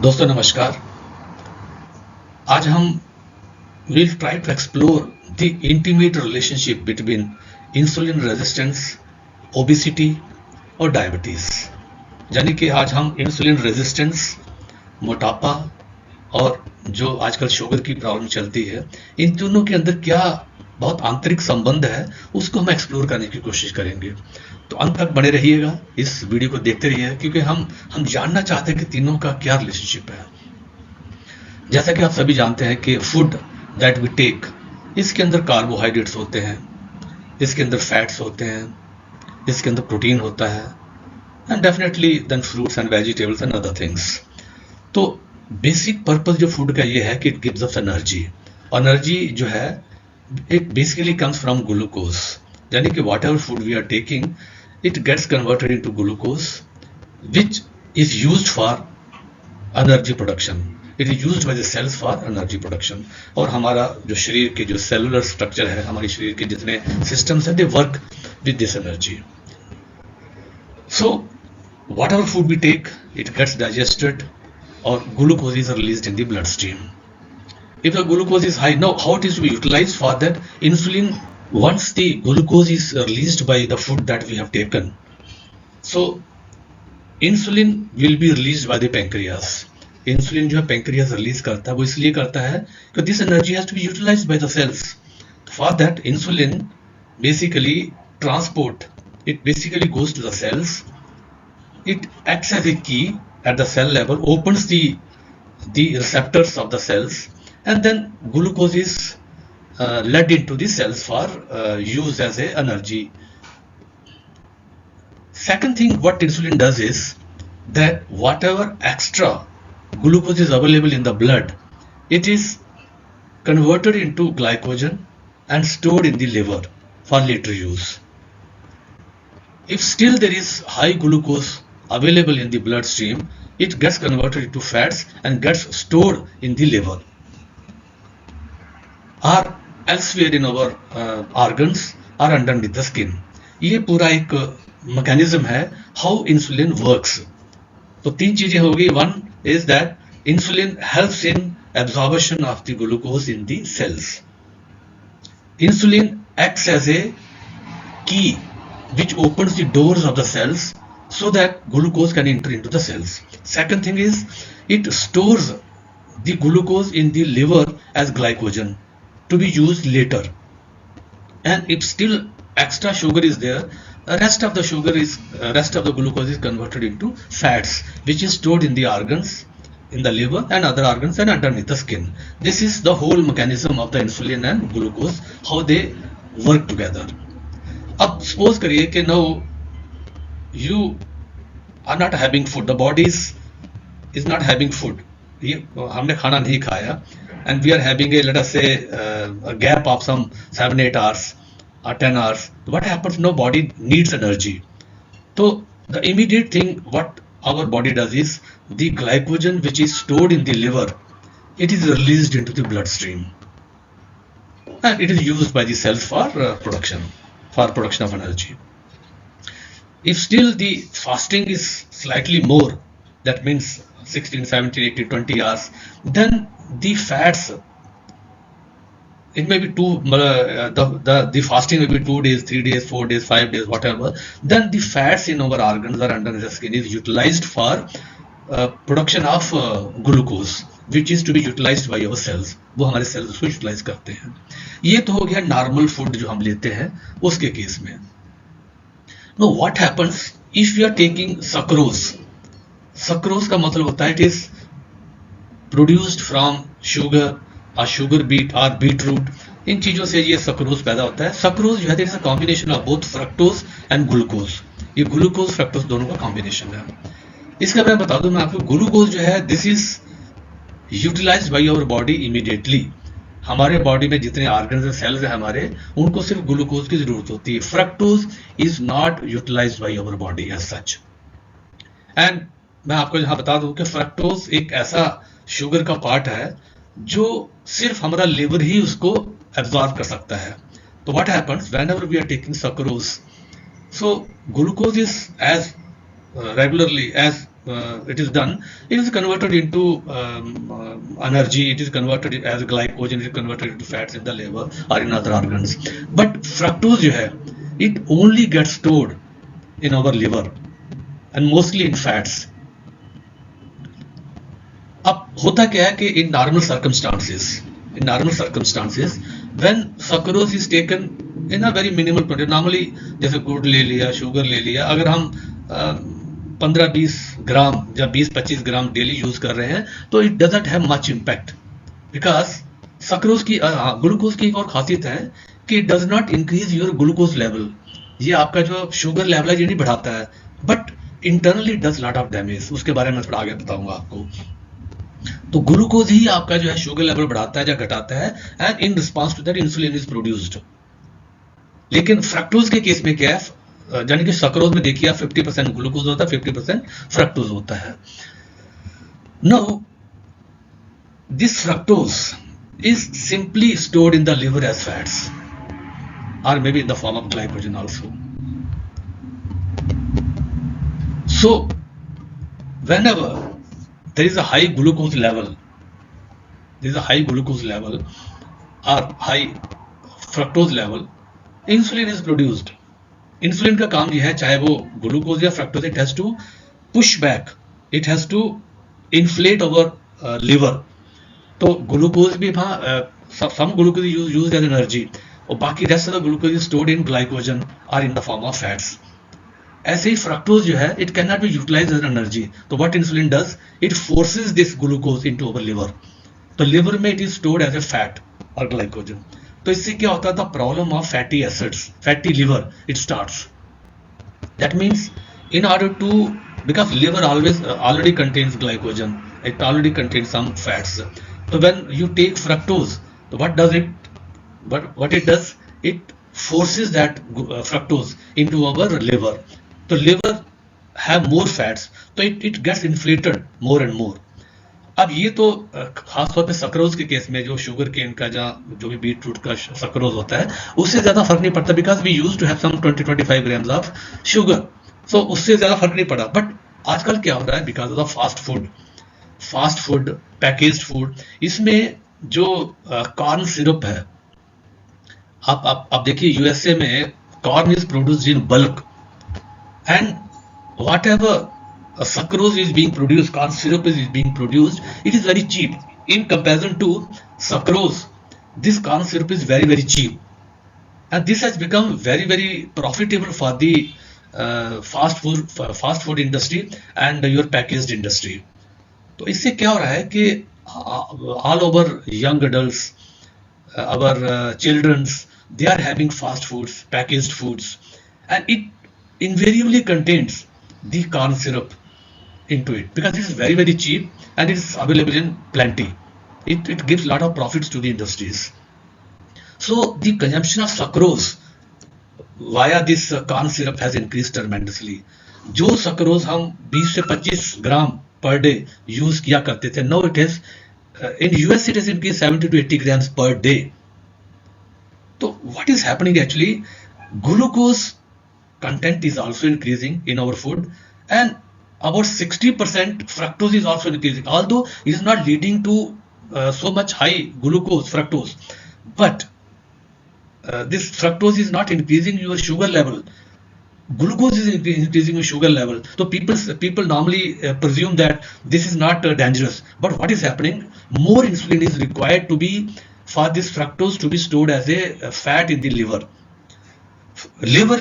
दोस्तों नमस्कार। आज हम will try to explore the intimate relationship between insulin resistance, obesity और डायबिटीज। यानी कि आज हम इंसुलिन रेजिस्टेंस, मोटापा और जो आजकल शुगर की प्रॉब्लम चलती है, इन दोनों के अंदर क्या बहुत आंतरिक संबंध है उसको हम एक्सप्लोर करने की कोशिश करेंगे। तो अंत तक बने रहिएगा, इस वीडियो को देखते रहिए, क्योंकि हम जानना चाहते हैं कि तीनों का क्या रिलेशनशिप है। जैसा कि आप सभी जानते हैं कि फूड दैट वी टेक, इसके अंदर कार्बोहाइड्रेट्स होते हैं, इसके अंदर फैट्स होते हैं, इसके अंदर प्रोटीन होता है, and definitely then fruits and vegetables and other things. तो बेसिक पर्पस जो फूड का ये है कि it gives us energy. Energy जो है it basically comes from glucose, यानी कि whatever food we are taking it gets converted into glucose which is used for energy production. It is used by the cells for energy production. और हमारा जो शरीर के जो cellular structure है, हमारे शरीर के जितने सिस्टम्स हैं, they work with this energy. So whatever food we take, it gets digested or glucose is released in the bloodstream. If the glucose is high, now how it is to be utilized for that? Insulin, once the glucose is released by the food that we have taken, so insulin will be released by the pancreas. Insulin जो है pancreas release करता है, वो इसलिए करता है कि this energy has to be utilized by the cells. For that, insulin basically transport. It basically goes to the cells. It acts as a key at the cell level, opens the receptors of the cells, and then glucose is led into the cells for use as a energy. Second thing, what insulin does is that whatever extra glucose is available in the blood, it is converted into glycogen and stored in the liver for later use. If still there is high glucose available in the bloodstream, it gets converted into fats and gets stored in the liver or elsewhere in our organs or underneath the skin. ये पूरा एक mechanism है how insulin works. तो तीन चीजें हो गई. One is that insulin helps in absorption of the glucose in the cells. Insulin acts as a key which opens the doors of the cells so that glucose can enter into the cells. Second thing is it stores the glucose in the liver as glycogen to be used later. And if still extra sugar is there, rest of the glucose is converted into fats, which is stored in the organs, in the liver and other organs and underneath the skin. This is the whole mechanism of the insulin and glucose, how they work together. अब suppose करिए कि no you are not having food, the body is not having food, ये हमने खाना नहीं खाया, and we are having a let us say gap of some 7-8 hours or 10 hours. What happens? No, body needs energy. So the immediate thing what our body does is the glycogen which is stored in the liver, it is released into the bloodstream and it is used by the cells for production of energy. If still the fasting is slightly more, that means 16, 17, 18, 20 hours, then the fats, it may be the fasting may be 2 days, 3 days, 4 days, 5 days, whatever. Then the fats in our organs or under the skin is utilized for production of glucose, which is to be utilized by our cells. वो हमारे sales उसको utilise करते हैं. ये तो हो गया normal food जो हम लेते हैं उसके केस में. No what happens if you are taking sucrose? Sucrose का मतलब होता है it is produced from sugar और शुगर बीट और बीट रूट. इन चीजों से ये सक्रोज पैदा होता है. सक्रोज जो है it's a combination of both fructose and glucose. ये ग्लूकोज फ्रक्टोज दोनों का कॉम्बिनेशन है. इसका मैं बता दूं मैं आपको, ग्लूकोज जो है this is utilised by our body immediately. हमारे बॉडी में जितने ऑर्गन्स हैं, सेल्स हैं हमारे, उनको सिर्फ ग्लूकोज की जरूरत होती है. Fructose is not utilised by our body as such. एंड मैं आपको यहां बता दूं कि फ्रक्टोज एक ऐसा शुगर का पार्ट है जो सिर्फ हमारा लिवर ही उसको एब्जॉर्ब कर सकता है. तो what happens whenever we are taking sucrose, so glucose is as regularly as it is done, it is converted into energy, it is converted as glycogen, it is converted into fats in the liver or in other organs. But fructose जो है, it only gets stored in our liver and mostly in fats. अब होता क्या है कि in normal circumstances, when sucrose is taken in a very minimal quantity, normally जैसे गुड़ ले लिया, शुगर ले लिया, अगर हम 15-20 ग्राम या 20-25 ग्राम डेली यूज कर रहे हैं तो it doesn't have much impact, because sucrose की ग्लूकोज की एक और खासियत है कि it does not increase your glucose level. ये आपका जो शुगर लेवल है ये नहीं बढ़ाता है, but internally does lot of damage. उसके बारे में थोड़ा आगे बताऊंगा आपको. तो ग्लूकोज ही आपका जो है शुगर लेवल बढ़ाता है या घटाता है, and in response to that insulin is produced. लेकिन फ्रक्टोज के केस में क्या है, यानी कि सक्रोज में देखिए 50% ग्लूकोज होता है, 50% फ्रक्टोज होता है. Now this fructose is simply stored in the liver as fats, or maybe in the form of glycogen also. So whenever there is a high glucose level, or high fructose level, insulin is produced. Insulin का काम यह है, चाहे वो glucose या fructose, it has to push back, it has to inflate our liver. तो glucose भी some glucose used as energy, और बाकी rest of the glucose is stored in glycogen और in the form of fats. ऐसे ही fructose जो है, it can not be utilised as energy. तो what insulin does, it forces this glucose into our liver. तो liver में it is stored as a fat और glycogen. तो इससे क्या होता था, problem of fatty acids, fatty liver it starts. That means in order to, because liver always already contains glycogen, it already contains some fats. So when you take fructose, so what it does, it forces that fructose into our liver. So liver have more fats, so it gets inflated more and more. अब ये तो खास तौर पे sucrose के case में, जो sugar cane का जो भी बीट रूट का सक्रोज होता है, उससे ज्यादा फर्क नहीं पड़ता, because we used to have some 20-25 grams of sugar. So उससे ज्यादा फर्क नहीं पड़ा. बट आजकल क्या हो रहा है, because of fast food, packaged food, इसमें जो कॉर्न सिरप है, आप देखिए यूएसए में corn is produced in bulk, and what ever sucrose is being produced, corn syrup is being produced, it is very cheap in comparison to sucrose. This corn syrup is very, very cheap, and this has become very, very profitable for the fast food industry and your packaged industry. तो इससे क्या हो रहा है कि all over young adults, our childrens, they are having fast foods, packaged foods, and it invariably contains the corn syrup into it, because it is very, very cheap and it is available in plenty. It gives a lot of profits to the industries. So the consumption of sucrose via this corn syrup has increased tremendously. जो sucrose हम 20 से 25 ग्राम per day use किया करते थे, now it is in US it is increased 70 to 80 grams per day. So what is happening actually, glucose content is also increasing in our food, and about 60% fructose is also increasing, although it is not leading to so much high glucose fructose, but this fructose is not increasing your sugar level. Glucose is increasing your sugar level. So people normally presume that this is not dangerous, but what is happening, more insulin is required to be for this fructose to be stored as a fat in the liver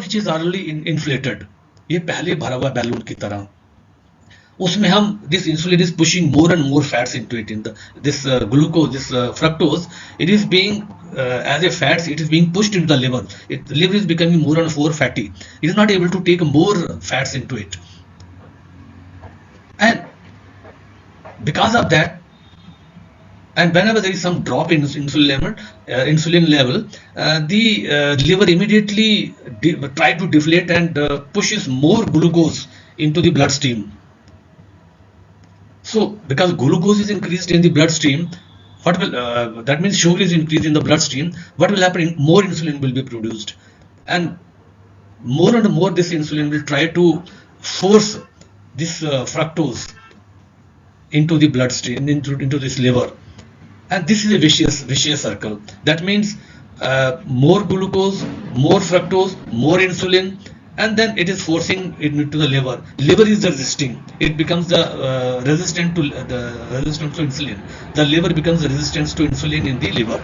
which is already inflated. ये पहले भरा हुआ balloon की तरह, उसमें हम this insulin is pushing more and more fats into it. In this glucose, this fructose, it is being as a fats, it is being pushed into the liver. The liver is becoming more and more fatty. It is not able to take more fats into it, and because of that, and whenever there is some drop in insulin level, the liver immediately try to deflate and pushes more glucose into the bloodstream. So because glucose is increased in the bloodstream, what will that means sugar is increased in the bloodstream, what will happen, more insulin will be produced, and more this insulin will try to force this fructose into the bloodstream, into this liver, and this is a vicious circle. That means more glucose, more fructose, more insulin, and then it is forcing it into the liver. Liver is resisting. It becomes the resistant to insulin. The liver becomes resistant to insulin in the liver.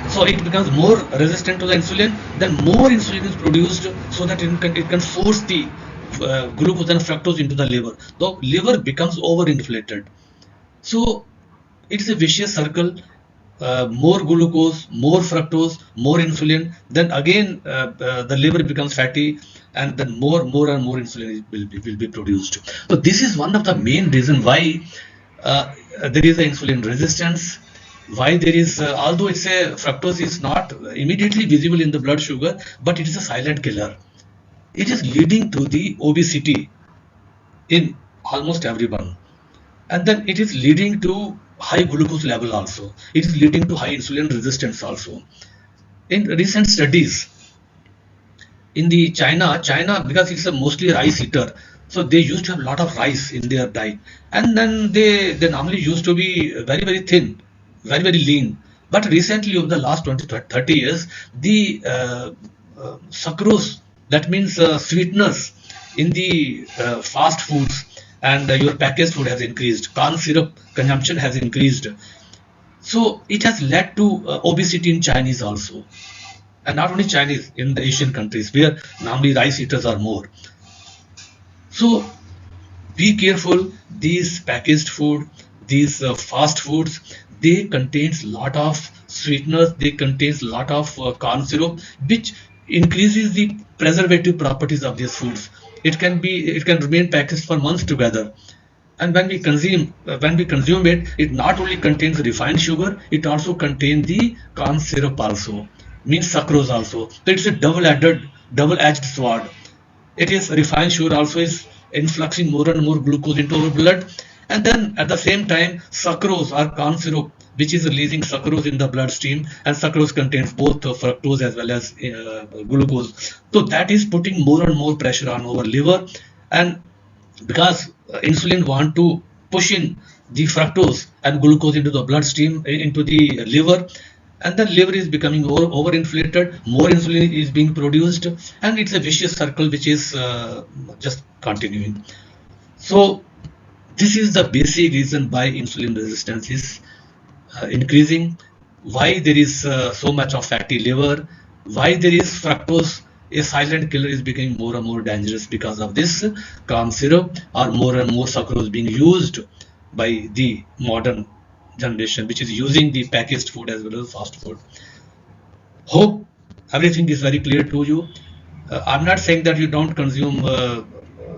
So it becomes more resistant to the insulin. Then more insulin is produced so that it can force the glucose and fructose into the liver. The liver becomes overinflated. So it's a vicious circle. More glucose, more fructose, more insulin. Then again, the liver becomes fatty, and then more and more insulin will be produced. So this is one of the main reasons why there is an insulin resistance. Why there is, although it's a fructose is not immediately visible in the blood sugar, but it is a silent killer. It is leading to the obesity in almost everyone, and then it is leading to high glucose level also. It is leading to high insulin resistance also. In recent studies in the China, because it's a mostly rice eater, so they used to have a lot of rice in their diet, and then they normally used to be very thin, very lean. But recently, over the last 20 to 30 years, the sucrose, that means sweeteners in the fast foods and your packaged food has increased. Corn syrup consumption has increased. So it has led to obesity in Chinese also. And not only Chinese, in the Asian countries where normally rice eaters are more. So be careful. These packaged food, these fast foods, they contains lot of sweeteners, they contains lot of corn syrup, which increases the preservative properties of these foods. It can remain packaged for months together. And when we consume it, it not only contains refined sugar, it also contains the corn syrup also, means sucrose also. So it's a double-edged sword. It is refined sugar also is influxing more and more glucose into our blood, and then at the same time sucrose or corn syrup, which is releasing sucrose in the bloodstream, and sucrose contains both fructose as well as glucose. So that is putting more and more pressure on our liver, and because insulin want to push in the fructose and glucose into the bloodstream, into the liver, and the liver is becoming overinflated, more insulin is being produced, and it's a vicious circle which is just continuing. So this is the basic reason why insulin resistance is increasing, why there is so much of fatty liver, why there is fructose, a silent killer, is becoming more and more dangerous because of this corn syrup, or more and more sucrose being used by the modern generation, which is using the packaged food as well as fast food. Hope everything is very clear to you. I'm not saying that you don't consume,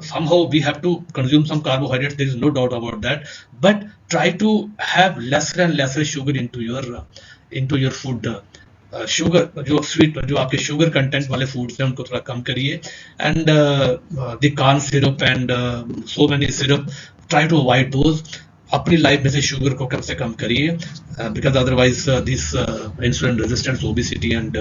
somehow we have to consume some carbohydrates, there is no doubt about that, but try to have lesser and lesser sugar into your food. Sugar जो sweet जो आपके sugar content वाले foods हैं उनको थोड़ा कम करिए, and the corn syrup and so many syrup, try to avoid those. अपनी लाइफ में से शुगर को कम से कम करिए, because otherwise this insulin resistance, obesity and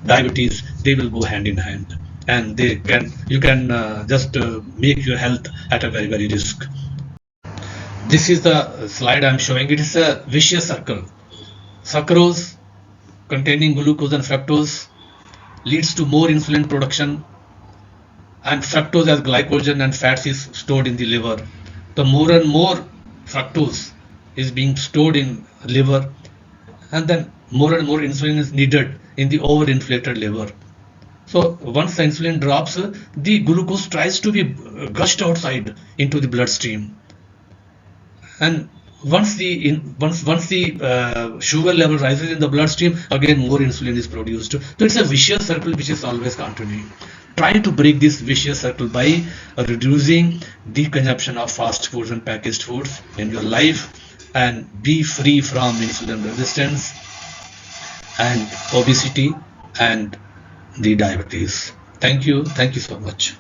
diabetes, they will go hand in hand, and you can just make your health at a very risk. This is the slide I'm showing. It is a vicious circle. Sucrose containing glucose and fructose leads to more insulin production, and fructose as glycogen and fats is stored in the liver. The more and more fructose is being stored in liver, and then more and more insulin is needed in the overinflated liver. So once the insulin drops, the glucose tries to be gushed outside into the bloodstream, and once the sugar level rises in the bloodstream, again more insulin is produced. So it's a vicious circle which is always continuing. Try to break this vicious circle by reducing the consumption of fast foods and packaged foods in your life, and be free from insulin resistance and obesity and the diabetes. Thank you so much.